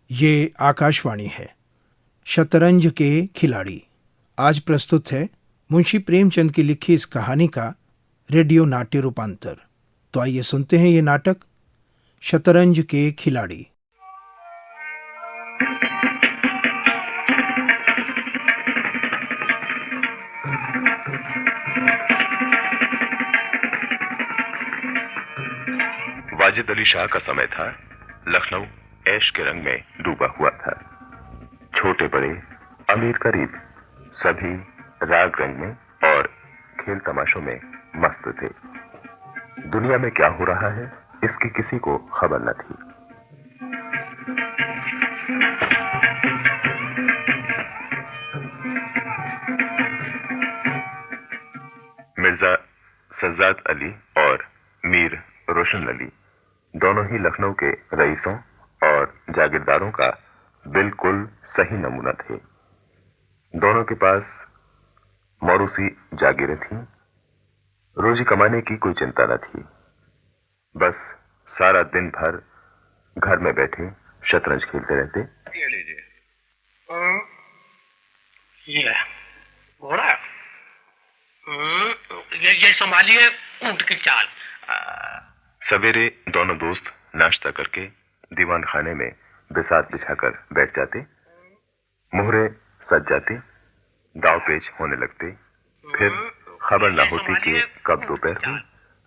ये आकाशवाणी है। शतरंज के खिलाड़ी आज प्रस्तुत है मुंशी प्रेमचंद की लिखी इस कहानी का रेडियो नाट्य रूपांतर। तो आइए सुनते हैं ये नाटक शतरंज के खिलाड़ी। वाजिद अली शाह का समय था। लखनऊ ऐश के रंग में डूबा हुआ था। छोटे बड़े, अमीर गरीब सभी राग रंग में और खेल तमाशों में मस्त थे। दुनिया में क्या हो रहा है इसकी किसी को खबर न थी। मिर्जा सज्जाद अली और मीर रोशन अली दोनों ही लखनऊ के रईसों और जागीरदारों का बिल्कुल सही नमूना थे। दोनों के पास मौरूसी जागीरें थीं। रोजी कमाने की कोई चिंता न थी। बस सारा दिन भर घर में बैठे शतरंज खेलते रहते। ये लीजिए। ये घोड़ा। ये संभालिए ऊंट की चाल। सवेरे दोनों दोस्त नाश्ता करके दीवान खाने में बिसात बिछाकर बैठ जाते। मुहरे सज जाते, दाव पेच होने लगते। फिर खबर न होती कि कब दोपहर हुई,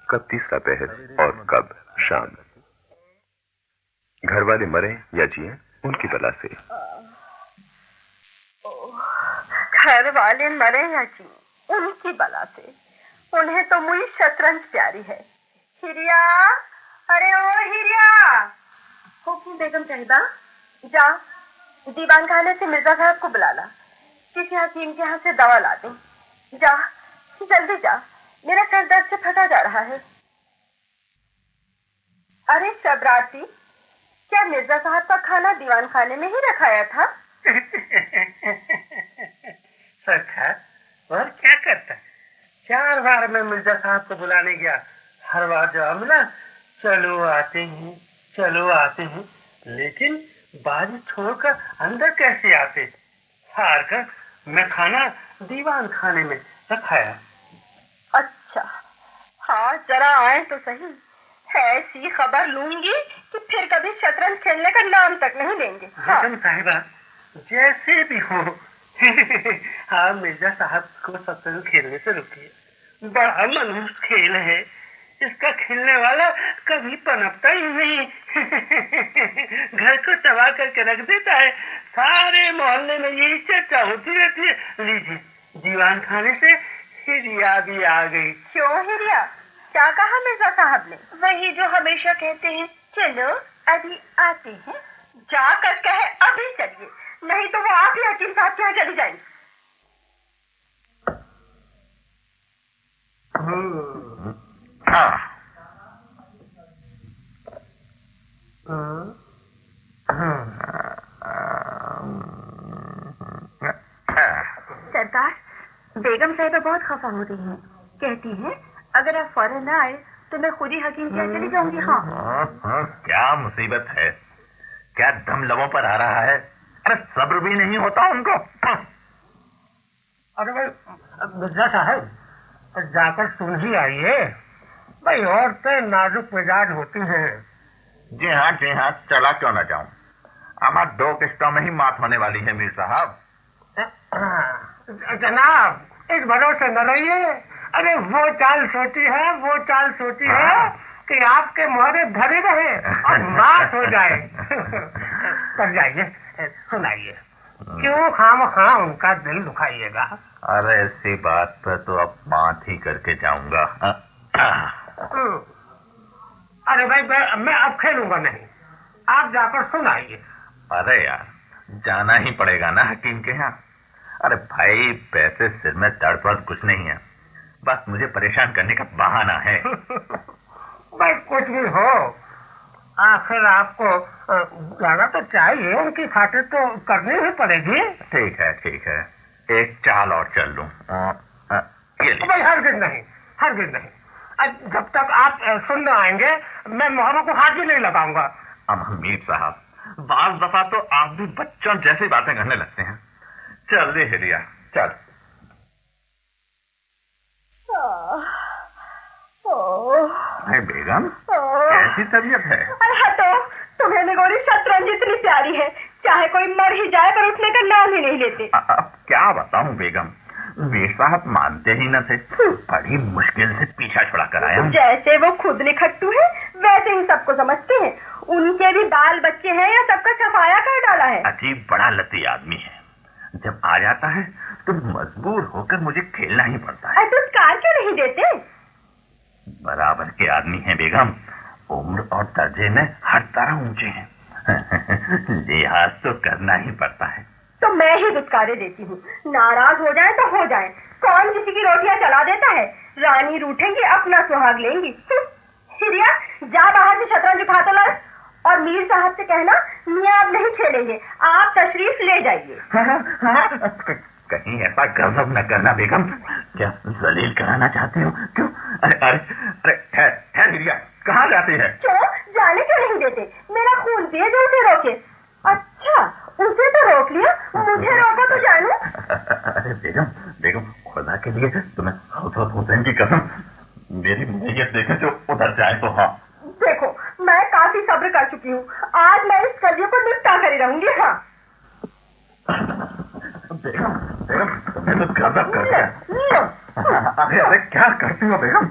कब तीसरा पहर और कब शाम। घर वाले मरे या जिए उनकी बला से। घर वाले मरे या जिए उनकी बला से। उन्हें तो मुझे शतरंज प्यारी है। हिरिया, अरे ओ हिरिया। हुक्म बेगम साहिबा, जा दीवान खाने से मिर्जा साहब को बुला ला। किसी हकीम के यहाँ से दवा ला दे। जा जल्दी जा, मेरा सर दर्द से फटा जा रहा है। अरे शबराती, क्या मिर्जा साहब का खाना दीवान खाने में ही रखाया था? सरकार, और क्या करता? 4 बार मैं मिर्जा साहब को बुलाने गया। हर बार जवाब मिला, चलो आते हैं, चलो आते हैं। लेकिन बाजी छोड़कर अंदर कैसे आते? हार कर मैं खाना दीवान खाने में रखाया। अच्छा, हाँ जरा आए तो सही। ऐसी खबर लूंगी कि फिर कभी शतरंज खेलने का नाम तक नहीं लेंगे। बेगम साहिबा, जैसे भी हो हाँ मिर्जा साहब को शतरंज खेलने से रोकिए। बड़ा मनहूस खेल है। इसका खेलने वाला कभी पनपता ही नहीं। घर को तबाह करके रख देता है। सारे मोहल्ले में यही चर्चा होती रहती है। लीजिए, दीवान खाने से हिरिया भी आ गई। क्यों हिरिया, क्या कहा मिर्जा साहब ने? वही जो हमेशा कहते हैं, चलो अभी आते हैं। जाकर कहे अभी चलिए, नहीं तो वो आप ही हकीम साहब के यहाँ चली जाएंगी। सरकार, बेगम साहिबा बहुत खफा हो रही हैं। कहती हैं अगर आप फौरन न आए तो मैं खुद ही हकीम के यहाँ चली जाऊंगी। हाँ, क्या मुसीबत है? क्या दम लबों पर आ रहा है? अरे सब्र भी नहीं होता उनको। अरे भाई मिर्जा साहब, जाकर सुन ही आइए। भाई औरतें नाजुक मिजाज होती हैं। जी हाँ, चला क्यों ना जाऊं। हमार 2 किस्तों में ही मात होने वाली है मीर साहब। जनाब, इस भरोसे न रहिए। अरे वो चाल सोची है कि आपके मोहरे धरे रहे और बात हो जाए। कर जाइए, सुनाइए। क्यों खामखा उनका दिल दुखाइएगा? अरे ऐसी बात पर तो अब बात ही करके जाऊंगा। अरे भाई मैं अब खेलूंगा नहीं। आप जाकर सुनाइए। अरे यार, जाना ही पड़ेगा ना हकीम के यहाँ। अरे भाई, पैसे सिर में तड़पड़ कुछ नहीं है। बस मुझे परेशान करने का बहाना है। भाई कुछ भी हो, आखिर आपको जाना तो चाहिए। उनकी खातिर तो करनी ही पड़ेगी। ठीक है, एक चाल और चल लूं। भाई हरगिज नहीं। जब तक आप सुन न आएंगे मैं मोहरों को हाथ भी नहीं लगाऊंगा। अब मीर साहब, बार दफा तो आप भी बच्चों जैसी बातें करने लगते हैं। चल रे हिरिया चल। अरे बेगम कैसी तबीयत है? अरे हटो, तुम्हें निगोरी शतरंज इतनी प्यारी है, चाहे कोई मर ही जाए पर उठने का नाम ही नहीं लेते। अब क्या बताऊं बेगम, मीर साहब मानते ही न थे। बड़ी मुश्किल से पीछा छुड़ा कर आया। जैसे वो खुद निखट्टू है वैसे ही सबको समझते हैं। उनके भी बाल बच्चे हैं या सबका सफाया कर डाला है। अजीब बड़ा लती आदमी है, जब आ जाता है तो मजबूर होकर मुझे खेलना ही पड़ता है। पुरस्कार क्यों नहीं देते? बराबर के आदमी हैं बेगम, उम्र और दर्जे में हर तरह ऊंचे हैं। लिहाज तो करना ही पड़ता है। तो मैं ही दुत्कारे देती हूँ, नाराज हो जाए तो हो जाए, कौन किसी की रोटियां चला देता है। रानी रूठेंगी अपना सुहाग लेंगी। हिरिया जा बाहर से शतरंज उठा तो ला, और मीर साहब से कहना मियाँ आप नहीं खेलेंगे, आप तशरीफ ले जाइए। कहीं ऐसा गजब न करना बेगम, क्या जलील कराना चाहते हो? क्यों? अरे अरे अरे ठहर हिरिया, कहाँ जाती है? क्यों जाने क्यों नहीं देते? मेरा खून पिए जो उसे रोके। अच्छा उसे तो रोक लिया, मुझे रोका तो जानू। अरे बेगम बेगम खुदा के लिए तुम्हें हज़रत हुसैन की कसम, मेरी मैयत देखे जो उधर जाए तो। हाँ देखो मैं काफी सब्र कर चुकी हूँ, आज मैं इस कजियों को निपटा कर ही रहूंगी। हाँ बेगम बेगम तुम्हें तो गजब कर दिया। अरे अरे क्या करती हो बेगम?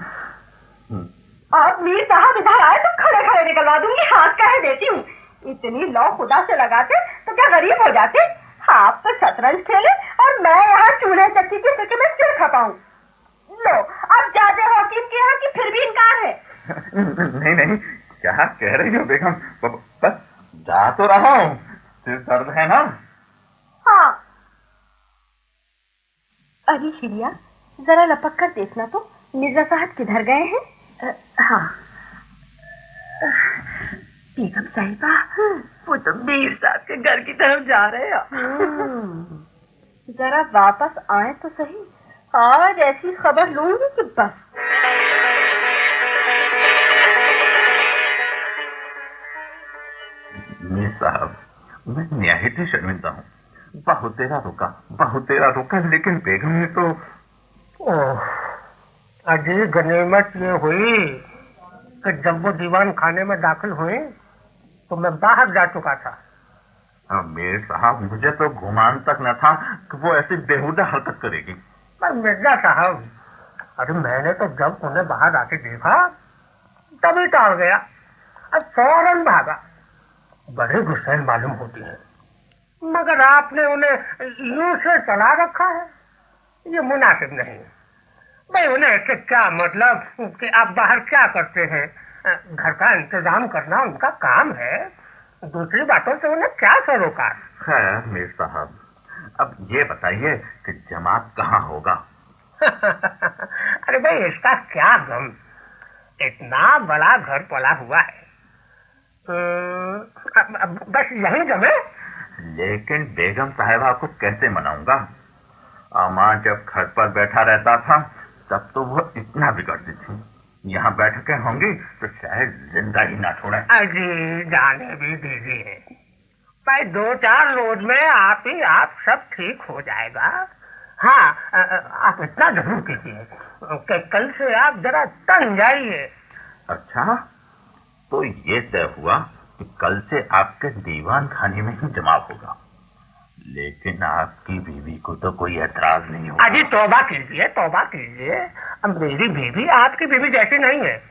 अब मीर साहब इधर आए तो खड़े खड़े निकलवा दूंगी, हाथ कह देती हूँ। इतनी लौ खुदा से लगाते तो क्या गरीब हो जाते? आप तो शतरंज खेले और मैं यहाँ चूल्हे चक्की की सिक्के में सिर खपाऊं। लो अब जाते हो हकीम के यहाँ की फिर भी इनकार है। नहीं नहीं क्या कह रही हो बेगम? बस जा तो रहा हूँ, सिर दर्द है ना? हाँ। अरे हिरिया जरा लपक कर देखना तो मिर्जा साहब किधर गए हैं? हाँ बेगम साहिबा, वो तो मीर साहब के घर की तरफ जा रहे हैं। जरा वापस आए तो सही, आज ऐसी खबर लूंगी कि बस। मीर साहब मैं निहायत ही शर्मिंदा हूँ। बहुत देर रुका लेकिन बेगम ने तो। अजी गनीमत ये हुई कि जब वो दीवान खाने में दाखिल हुए तो मैं बाहर जा चुका था। मीर साहब मुझे तो गुमान तक न था कि वो ऐसी बेहुदा हरकत करेगी। पर मिर्जा साहब, अरे मैंने तो जब उन्हें बाहर आके देखा तभी टाल गया, अब फौरन भागा। बड़े गुस्सैल मालूम होती है, मगर आपने उन्हें यूं से चला रखा है, ये मुनासिब नहीं। भाई उन्हें ऐसे क्या मतलब कि आप बाहर क्या करते हैं? घर का इंतजाम करना उनका काम है, दूसरी बातों से उन्हें क्या सरोकार? खैर मीर साहब अब ये बताइए कि जमात कहाँ होगा? अरे भाई इसका क्या गम, इतना बड़ा घर पला हुआ है, बस यही जमे। लेकिन बेगम साहिबा को कैसे मनाऊंगा? अम्मा जब घर पर बैठा रहता था तब तो वो इतना बिगड़ती थी, यहाँ बैठकें होंगी तो शायद जिंदा ही ना छोड़े। अजी जाने भी दीजिए भाई, 2-4 रोज में आप सब ठीक हो जाएगा। हाँ आप इतना जरूर कीजिए कि कल से आप जरा तन जाइए। अच्छा तो ये तय हुआ कि कल से आपके दीवान खाने में ही जमाव होगा, लेकिन आपकी बीवी को तो कोई एतराज नहीं होगा? अजी तौबा कीजिए, तौबा कीजिए। अब मेरी बीवी आपकी बीवी जैसी नहीं है।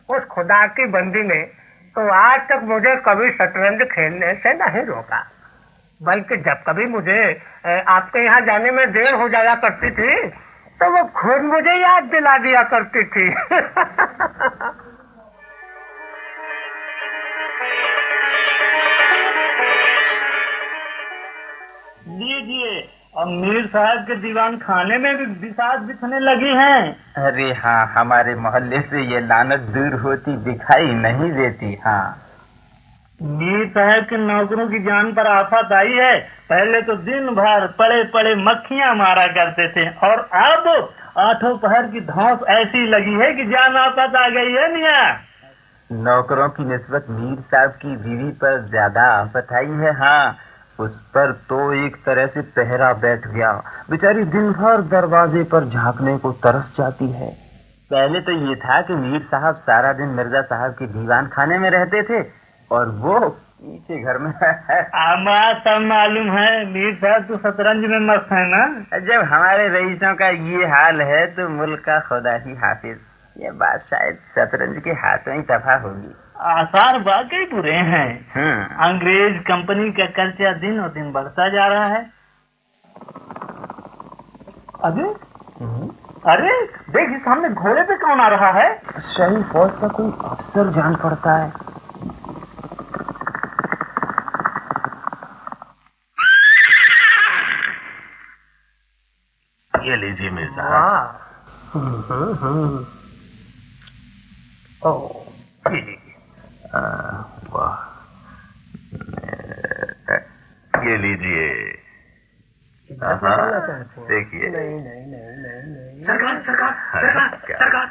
उस खुदा की बंदी ने तो आज तक मुझे कभी शतरंज खेलने से नहीं रोका, बल्कि जब कभी मुझे आपके यहाँ जाने में देर हो जाया करती थी तो वो खुद मुझे याद दिला दिया करती थी। लीजिए, अब मीर साहब के दीवान खाने में भी बिसात बिछने लगी हैं। अरे हाँ, हमारे मोहल्ले से ये लानत दूर होती दिखाई नहीं देती। हाँ मीर साहब के नौकरों की जान पर आफत आई है। पहले तो दिन भर पड़े पड़े मक्खियां मारा करते थे, और अब आठों पहर की धौंस ऐसी लगी है कि जान आफत आ गई है मियाँ। नौकरों की निस्बत मीर साहब की बीवी पर ज्यादा आफत आई है। हाँ, उस पर तो एक तरह से पहरा बैठ गया। बेचारी दिन भर दरवाजे पर झांकने को तरस जाती है। पहले तो ये था कि मीर साहब सारा दिन मिर्जा साहब के दीवान खाने में रहते थे और वो पीछे घर में आमा सब मालूम है, मीर साहब तो शतरंज में मस्त है ना। जब हमारे रईसों का ये हाल है तो मुल्क का खुदा ही हाफिज। ये बात शायद शतरंज के हाथों ही दफा होगी। आसार वाकई बुरे हैं। अंग्रेज कंपनी का कर्जा दिन और दिन बढ़ता जा रहा है। अरे अरे देख, इस सामने घोड़े पे कौन आ रहा है? शाही फौज का कोई अफसर जान पड़ता है। ये लीजिए मिर्जा। वाह, ये लीजिए। देखिए। सरकार सरकार सरकार सरकार,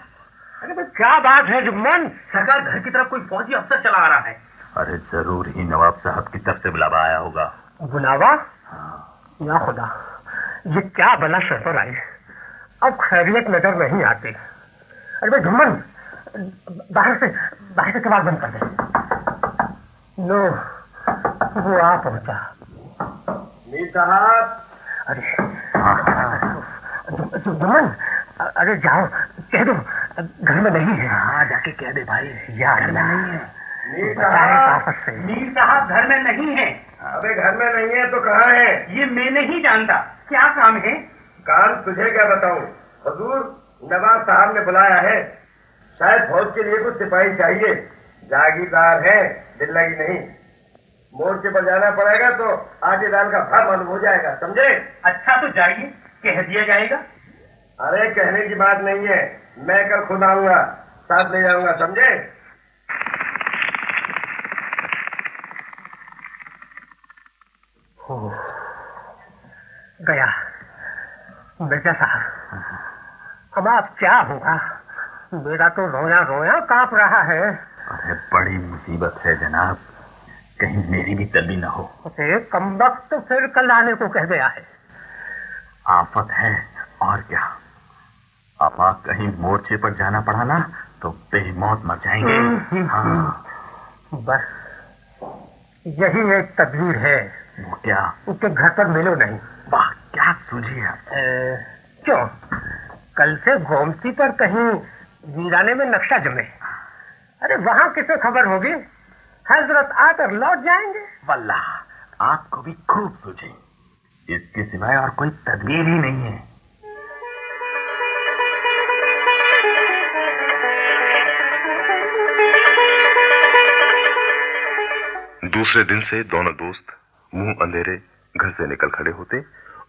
अरे भाई क्या बात है जुम्मन? सरकार, घर की तरफ कोई फौजी अफसर चला आ रहा है। अरे जरूर ही नवाब साहब की तरफ से बुलावा आया होगा। बुलावा? या खुदा, ये क्या बला सर पर आई। अब खैरियत नजर नहीं आती। अरे भाई जुम्मन, बाहर से कबाड़ बंद कर दे। लो, वो आ पहुंचा। मीर साहब। अरे जुम्मन, अरे जाओ कह दो घर में नहीं है। हाँ, जाके कह दे भाई, यार घर में नहीं है। मीर साहब घर में नहीं है। अबे घर में नहीं है तो कहाँ है? ये मैं नहीं जानता। क्या काम है? काम तुझे क्या बताऊं? हुजूर, नवाब साहब ने बुलाया है। शायद फौज के लिए कुछ सिपाही चाहिए। जागीरदार है, दिल लगी नहीं। मोर्चे पर जाना पड़ेगा तो आटे दाल का भाव मालूम हो जाएगा, समझे? अच्छा तो जाइए, कह दिया जाएगा। अरे कहने की बात नहीं है, मैं कल खुद आऊंगा, साथ ले जाऊंगा, समझे? गया मिर्जा साहब। अब आप क्या होगा? मेरा तो रोया रोया कांप रहा है। अरे बड़ी मुसीबत है जनाब, कहीं मेरी भी तल्ली न हो। अरे कमबख्त तो फिर कल आने को कह गया है। आफत है और क्या। अब कहीं मोर्चे पर जाना पड़ा ना तो बेमौत मर जाएंगे। हाँ। बस यही एक तदबीर है। वो क्या? उसके घर पर मिलो नहीं। वाह, क्या सूझी है। क्यों? कल से गोमती पर कहीं वीराने में नक्शा जमे। अरे वहां किसे खबर होगी? हजरत आकर लौट जाएंगे। वल्लाह, आपको भी खूब सूझी। इसके सिवाय और कोई तदबीर ही नहीं है। दूसरे दिन से दोनों दोस्त मुंह अंधेरे घर से निकल खड़े होते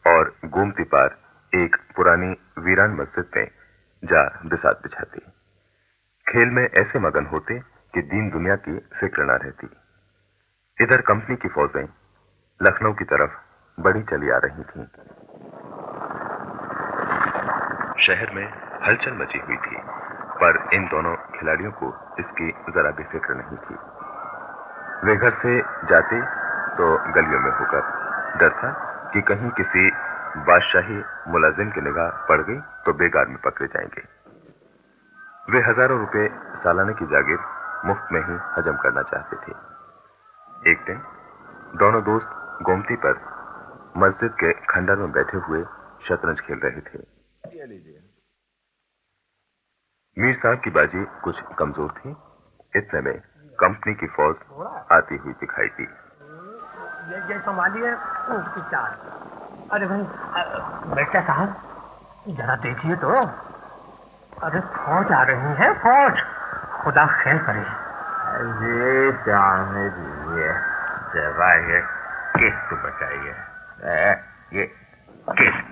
और गोमती पार एक पुरानी वीरान मस्जिद में जा बिसात बिछाते। खेल में ऐसे मगन होते कि दीन दुनिया की फिक्र न रहती। इधर कंपनी की फौजें लखनऊ की तरफ बड़ी चली आ रही थीं। शहर में हलचल मची हुई थी, पर इन दोनों खिलाड़ियों को इसकी जरा भी फिक्र नहीं थी। वे घर से जाते तो गलियों में होकर डर था कि कहीं किसी बादशाही मुलाजिम की निगाह पड़ गई तो बेगार में पकड़े जाएंगे। वे हजारों रुपए सालाने की जागीर मुफ्त में ही हजम करना चाहते थे। एक दिन दोनों दोस्त गोमती पर मस्जिद के खंडर में बैठे हुए शतरंज खेल रहे थे। मीर साहब की बाजी कुछ कमजोर थी। इतने में कंपनी की फौज आती हुई दिखाई दी। ये संभालिए उसकी चाल। अरे भाई बेटा साहब जरा देखिए तो। अरे फौज आ रही है, फौज। खुदा खैर करे। ये जाने दीजिए, जरा ये किस्त बचाइए। ये किस्त।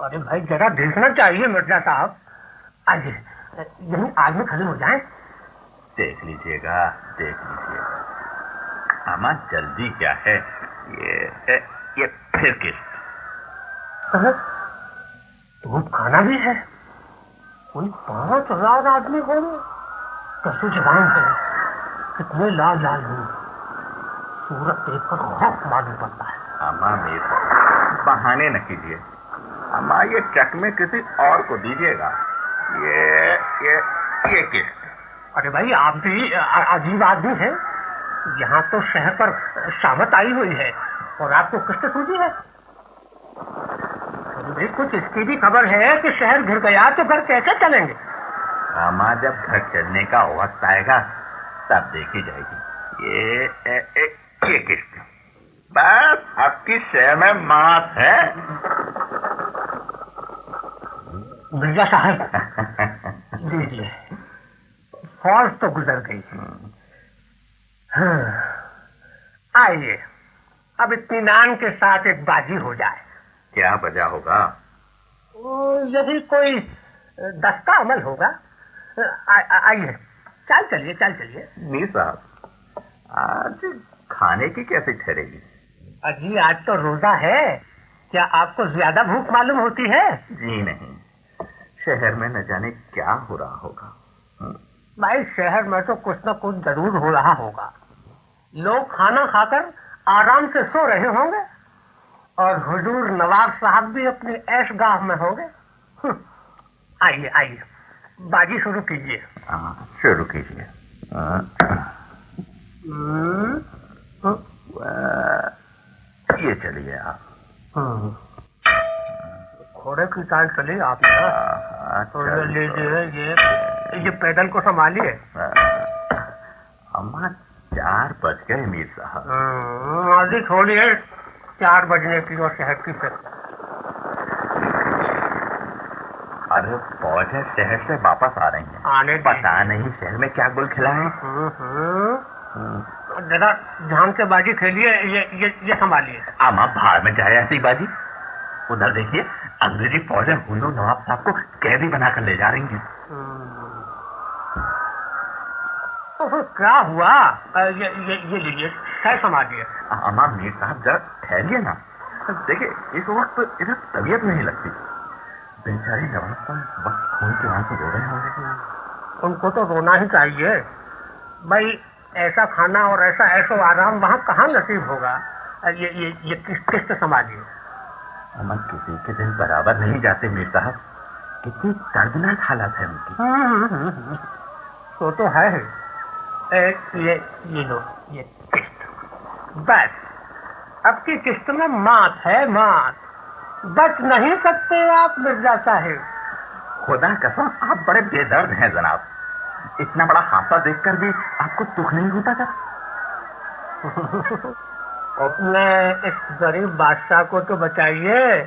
अरे भाई जरा देखना चाहिए मिर्जा साहब। आज यही आग में खड़े हो जाएं। देख लीजिएगा, देख लीजिएगा। अमा जल्दी क्या है? ये फिर किस्त। तो खाना भी है। कोई 5,000 आदमी को कैसे जवान है। कितने लाल लाल हुए, सूरत देखकर खौफ मालूम पड़ता है। अम्मा मीर साहब बहाने न कीजिए। अम्मा ये चकमे किसी और को दीजिएगा। ये किस्त। अरे भाई आप भी अजीब आदमी है। यहाँ तो शहर पर शामत आई हुई है और आपको किस्त सूझी है। अरे भाई कुछ इसकी भी खबर है कि शहर घिर गया तो घर कैसे चलेंगे? अम्मा जब घर चलने का वक्त आएगा तब देखी जाएगी। ये किस्त बस आपकी शहर में मात है। मिर्जा साहब दीजिए, फौज तो गुजर गई। आइए अब इत्मीनान के साथ एक बाजी हो जाए। क्या वजह होगा? यदि कोई दस्ता अमल होगा। आइए चल चलिए। मीर साहब आज खाने की कैसी ठहरेगी? अजी आज तो रोजा है, क्या आपको ज्यादा भूख मालूम होती है? जी नहीं, शहर में न जाने क्या हो रहा होगा। भाई शहर में तो कुछ न कुछ जरूर हो रहा होगा। लोग खाना खाकर आराम से सो रहे होंगे और हुजूर नवाब साहब भी अपनी ऐशगाह में होंगे। आइए बाजी शुरू कीजिए। शुरू कीजिए। ये चलिए आप। घोड़े की चाल चली आपने। तो लीजिए ये पैदल को संभालिए। अम्मा 4 बज गए मीर साहब। आधी छोड़िए 4 बजने की और शहर की फिर। अरे फौज है शहर से वापस आ रही है। आने पता नहीं शहर में क्या गुल खिला है। जरा ध्यान से बाजी खेलिए। ये संभालिए। अम्मा बाहर में जाए ऐसी बाजी। उधर देखिए अंग्रेजी फौजें हुजूर नवाब साहब को कैदी बनाकर ले जा रही हैं। तो फिर क्या हुआ? ये लीजिए, शायद संभालिए। अम्मा मीर साहब जरा ठहरिए ना। देखिए इस वक्त इधर तबीयत नहीं लगती। बेचारी नवाब साहब वक्त खून के आंसू रो रहे होंगे। उनको तो रोना ही चाहिए भाई। ऐसा खाना और ऐसा ऐशो आराम वहाँ कहाँ नसीब होगा। ये किस्त संभालिए। अम्मा किसी के दिन बराबर नहीं जाते मीर साहब। कितनी दर्दनाक हालत है उनकी। तो है। ये लो ये किस्त। बस अब की किस्त में मात है मात। बच नहीं सकते आप मिर्जा साहिब। खुदा कसम आप बड़े बेदर्द हैं जनाब। इतना बड़ा हादसा देखकर भी आपको दुख नहीं होता था? अपने इस गरीब बादशाह को तो बचाइए,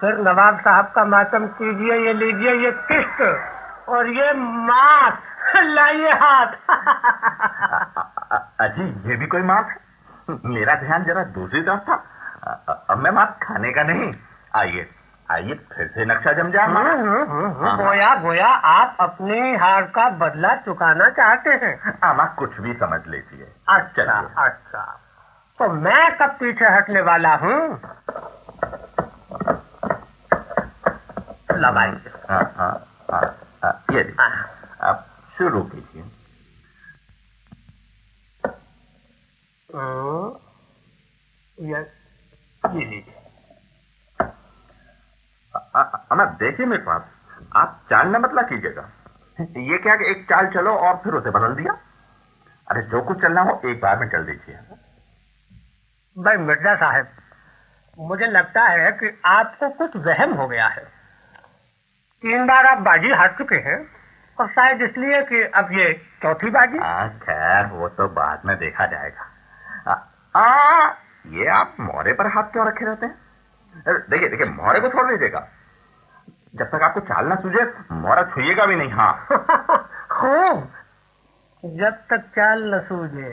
फिर नवाब साहब का मातम कीजिए। ये लीजिए ये किस्त और ये मात। लाइए हाथ। अजी ये भी कोई मात है? मेरा ध्यान जरा दूसरी तरफ था। अब मैं मात खाने का नहीं। आइए फिर से नक्शा जम जाए। गोया आप अपनी हार का बदला चुकाना चाहते हैं। अम्मा कुछ भी समझ लेती है। अच्छा तो मैं कब पीछे हटने वाला हूँ? लगाइए। ये अब शुरू कीजिए। ये लीजिए। अम्मा देखिए मेरे पास, आप चाल न बदला कीजिएगा। ये क्या कि एक चाल चलो और फिर उसे बदल दिया। अरे जो कुछ चलना हो एक बार में चल दीजिए। भाई मिर्जा साहब मुझे लगता है कि आपको कुछ वहम हो गया है। 3 बार आप बाजी हार चुके हैं और शायद इसलिए कि अब ये चौथी बाजी। खैर वो तो बाद में देखा जाएगा। ये आप मोहरे पर हाथ क्यों रखे रहते हैं? देखिए मोहरे को छोड़ दीजिएगा। जब तक आपको चाल ना सूझे मोहरा छुइएगा भी नहीं। हाँ खूब, जब तक चाल न सूझे।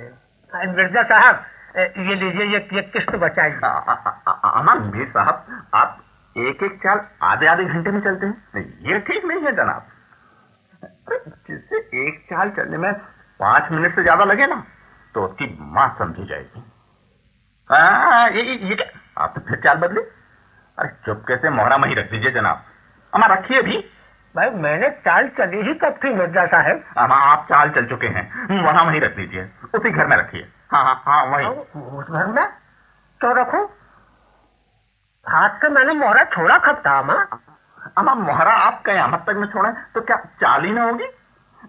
मिर्जा साहब ये लीजिए ये किस्त बचाइए। अम्मा मीर साहब आप एक चाल आधे घंटे में चलते हैं। ये ठीक नहीं है जनाब। जिससे एक चाल चलने में 5 मिनट से ज्यादा लगे ना तो उसकी मां समझी जाएगी। ये क्या? आप तो फिर चाल बदले। अरे चुपके से मोहरा वहीं रख दीजिए जनाब। अम्मा रखिए भी। भाई मैंने चाल चली ही कब थी मिर्जा साहब? अम्मा आप चाल चल चुके हैं, मोहरा वहीं रख दीजिए। उसी घर में रखिए। हाँ हाँ हाँ वही। उस घर में क्यों रखूं? हाथ से मैंने मोहरा छोड़ा कब था अम्मा? अम्मा मोहरा आप कयामत तक में छोड़े तो क्या चाली ना होगी?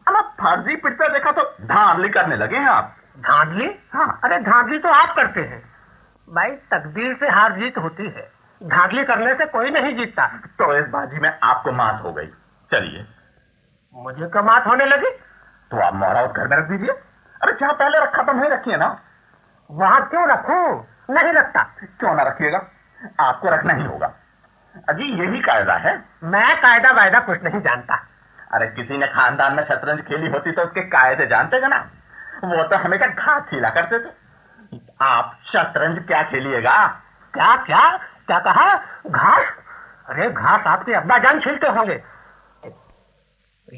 अम्मा फर्जी पिटता देखा तो धांधली करने लगे हैं आप। धांधली? हाँ। अरे धांधली तो आप करते हैं भाई, तकदीर से हार जीत होती है, धांधली करने से कोई नहीं जीतता। तो इस बाजी में आपको मात हो गई। चलिए। मुझे क्या मात होने लगी? तो आप मोहरा उस घर में रख दीजिए। अरे जहाँ पहले रखा था वहीं रखिए ना। वहां क्यों रखूं? नहीं रखता। क्यों ना रखिएगा, आपको रखना ही होगा। अजी यही कायदा है। मैं कायदा वायदा कुछ नहीं जानता। अरे किसी ने खानदान में शतरंज खेली होती तो उसके कायदे जानते थे ना। वो तो हमेशा घास खिला करते थे। आप शतरंज क्या खेलिएगा? क्या क्या क्या कहा? घास? अरे घास आपके अब्बा जान खेलते होंगे,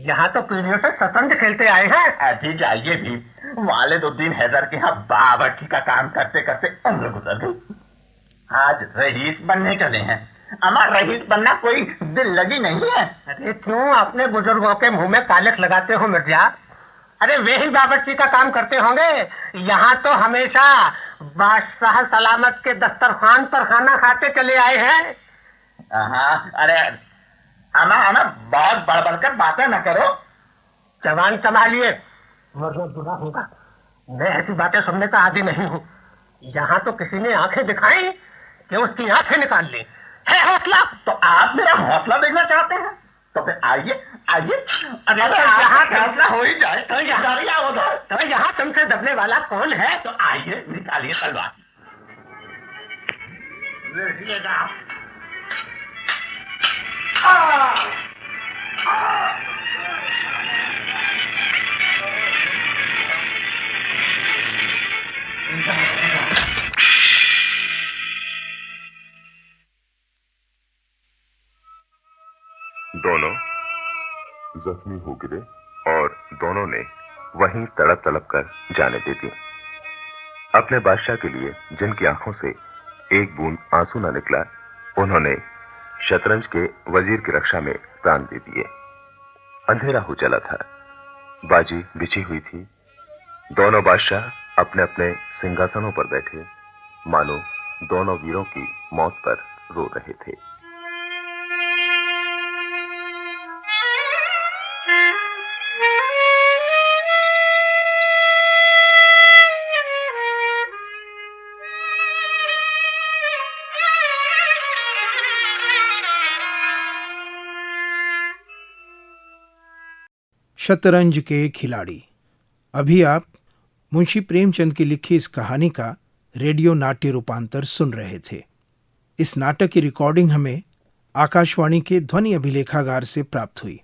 यहाँ तो पीढ़ियों से शतरंज खेलते आए हैं। अजी जाइए भी, वालिदुद्दीन हैदर के यहाँ बावर्ची का काम करते करते उम्र गुजर गई। आज रईस बनने चले हैं। अम्मा रईस बनना कोई दिल लगी नहीं है। अरे क्यों अपने बुजुर्गों के मुंह में कालिख लगाते हो मिर्जा? अरे वे ही बावर्ची का काम करते होंगे। यहाँ तो हमेशा बादशाह सलामत के दस्तरखान पर खाना खाते चले आए हैं। हाँ, अरे अम्मा अम्मा बहुत बड़बड़ कर बातें न करो। जवान संभालिए वरना बुरा होगा। मैं ऐसी बातें सुनने का आदी नहीं हूँ। यहाँ तो किसी ने आंखें दिखाई कि उसकी आंखें निकाल ली। है हौसला तो आप मेरा हौसला देखना चाहते हैं तो फिर आइए आइए। अगर यहाँ हौसला हो ही जाए तो यहाँ तुमसे दबने वाला कौन है? तो आइए निकालिए तलवार। दोनों जख्मी हो गिरे और दोनों ने वहीं तड़प तड़प कर जाने दे दी। अपने बादशाह के लिए जिनकी आंखों से एक बूंद आंसू न निकला, उन्होंने शतरंज के वजीर की रक्षा में प्राण दे दिए। अंधेरा हो चला था, बाजी बिछी हुई थी। दोनों बादशाह अपने अपने सिंहासनों पर बैठे मानो दोनों वीरों की मौत पर रो रहे थे। शतरंज के खिलाड़ी। अभी आप मुंशी प्रेमचंद की लिखी इस कहानी का रेडियो नाट्य रूपांतर सुन रहे थे। इस नाटक की रिकॉर्डिंग हमें आकाशवाणी के ध्वनि अभिलेखागार से प्राप्त हुई।